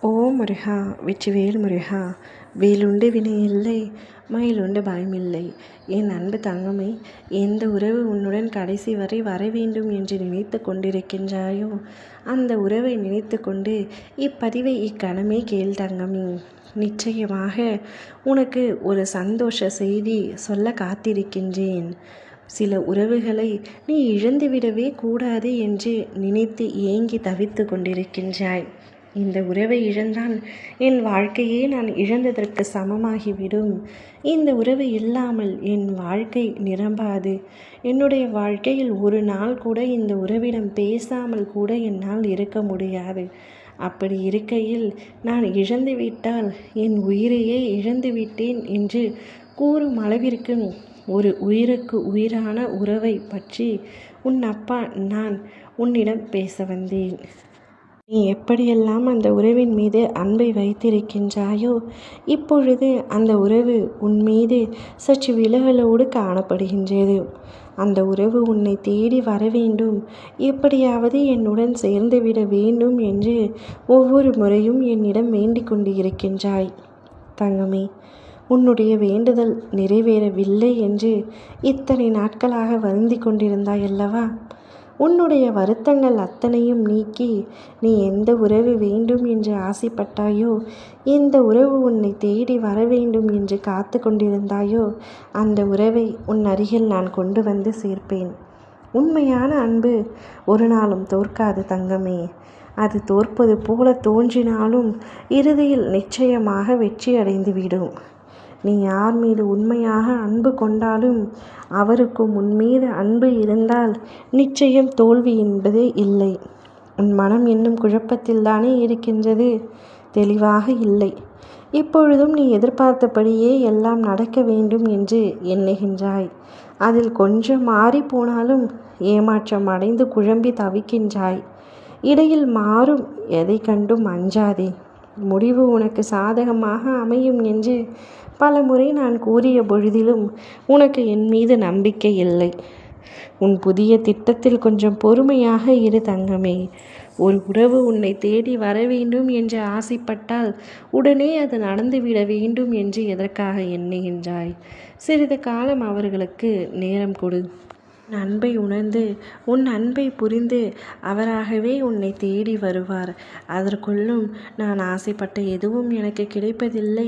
ஓ முருகா, வெற்றிவேல் முருகா. வேலுண்டு வினை இல்லை, மயிலுண்டு பயமில்லை. என் அன்பு தங்கமே, எந்த உறவு உன்னுடன் கடைசி வரை வர வேண்டும் என்று நினைத்து கொண்டிருக்கின்றாயோ, அந்த உறவை நினைத்து கொண்டு இப்பதிவை இக்கணமே கேள் தங்கமே. நிச்சயமாக உனக்கு ஒரு சந்தோஷ செய்தி சொல்ல காத்திருக்கின்றேன். சில உறவுகளை நீ இழந்துவிடவே கூடாது என்று நினைத்து ஏங்கி தவித்து கொண்டிருக்கின்றாய். இந்த உறவை இழந்தால் என் வாழ்க்கையே நான் இழந்ததற்கு சமமாகிவிடும். இந்த உறவு இல்லாமல் என் வாழ்க்கை நிரம்பாது. என்னுடைய வாழ்க்கையில் ஒரு நாள் கூட இந்த உறவிடம் பேசாமல் கூட என்னால் இருக்க முடியாது. அப்படி இருக்கையில் நான் இழந்துவிட்டால் என் உயிரையே இழந்துவிட்டேன் என்று கூறும் அளவிற்கு ஒரு உயிருக்கு உயிரான உறவை பற்றி உன் அப்பா நான் உன்னிடம் பேச வந்தேன். நீ எப்படியெல்லாம் அந்த உறவின் மீது அன்பை வைத்திருக்கின்றாயோ, இப்பொழுது அந்த உறவு உன் மீது சற்று விலகலோடு காணப்படுகின்றது. அந்த உறவு உன்னை தேடி வர வேண்டும், எப்படியாவது என்னுடன் சேர்ந்துவிட வேண்டும் என்று ஒவ்வொரு முறையும் என்னிடம் வேண்டிக் கொண்டு இருக்கின்றாய். தங்கமே, உன்னுடைய வேண்டுதல் நிறைவேறவில்லை என்று இத்தனை நாட்களாக வருந்தி கொண்டிருந்தாய் அல்லவா? உன்னுடைய வருத்தங்கள் அத்தனையும் நீக்கி நீ எந்த உறவு வேண்டும் என்று ஆசைப்பட்டாயோ, எந்த உறவு உன்னை தேடி வர வேண்டும் என்று காத்து கொண்டிருந்தாயோ, அந்த உறவை உன் அருகில் நான் கொண்டு வந்து சேர்ப்பேன். உண்மையான அன்பு ஒரு நாளும் தோற்காது தங்கமே. அது தோற்பது போல தோன்றினாலும் இறுதியில் நிச்சயமாக வெற்றி அடைந்துவிடும். நீ யார் மீது உண்மையாக அன்பு கொண்டாலும் அவருக்கும் உன் மீது அன்பு இருந்தால் நிச்சயம் தோல்வி என்பதே இல்லை. உன் மனம் இன்னும் குழப்பத்தில்தானே இருக்கின்றது, தெளிவாக இல்லை. இப்பொழுதும் நீ எதிர்பார்த்தபடியே எல்லாம் நடக்க வேண்டும் என்று எண்ணுகின்றாய். அதில் கொஞ்சம் மாறி போனாலும் ஏமாற்றம் அடைந்து குழம்பி தவிக்கின்றாய். இடையில் மாறும் எதை கண்டும் அஞ்சாதே. முடிவு உனக்கு சாதகமாக அமையும் என்று பல முறை நான் கூறிய பொழுதிலும் உனக்கு என் மீது நம்பிக்கை இல்லை. உன் புதிய திட்டத்தில் கொஞ்சம் பொறுமையாக இரு தங்கமே. ஒரு உறவு உன்னை தேடி வர வேண்டும் என்று ஆசைப்பட்டால் உடனே அது நடந்துவிட வேண்டும் என்று எதற்காக எண்ணுகின்றாய்? சிறிது காலம் அவர்களுக்கு நேரம் கொடு. உன் அன்பை உணர்ந்து உன் அன்பை புரிந்து அவராகவே உன்னை தேடி வருவார். அதற்குள்ளும் நான் ஆசைப்பட்ட எதுவும் எனக்கு கிடைப்பதில்லை,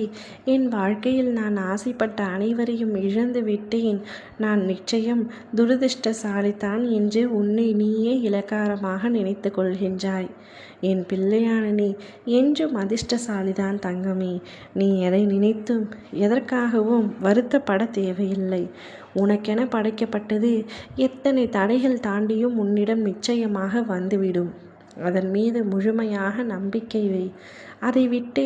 என் வாழ்க்கையில் நான் ஆசைப்பட்ட அனைவரையும் இழந்து விட்டேன், நான் நிச்சயம் துரதிர்ஷ்டசாலித்தான் என்று உன்னை நீயே இலக்காரமாக நினைத்து கொள்கின்றாய். என் பிள்ளையான நீ என்றும் அதிர்ஷ்டசாலிதான் தங்கமே. நீ எதை நினைத்தும் எதற்காகவும் வருத்தப்பட தேவையில்லை. உனக்கென படைக்கப்பட்டது எத்தனை தடைகள் தாண்டியும் உன்னிடம் நிச்சயமாக வந்துவிடும். அதன் மீது முழுமையாக நம்பிக்கை வை. அதை விட்டு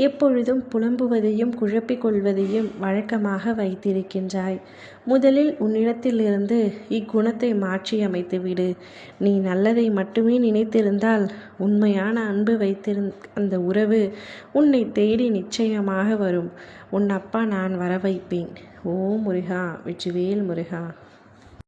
எப்பொழுதும் புலம்புவதையும் குழப்பிக் கொள்வதையும் வழக்கமாக வைத்திருக்கின்றாய். முதலில் உன்னிடத்திலிருந்து இக்குணத்தை மாற்றி அமைத்து விடு. நீ நல்லதை மட்டுமே நினைத்திருந்தால் உண்மையான அன்பு அந்த உறவு உன்னை தேடி நிச்சயமாக வரும். உன் அப்பா நான் வர வைப்பேன். ஓ முருகா, வெற்றிவேல் முருகா.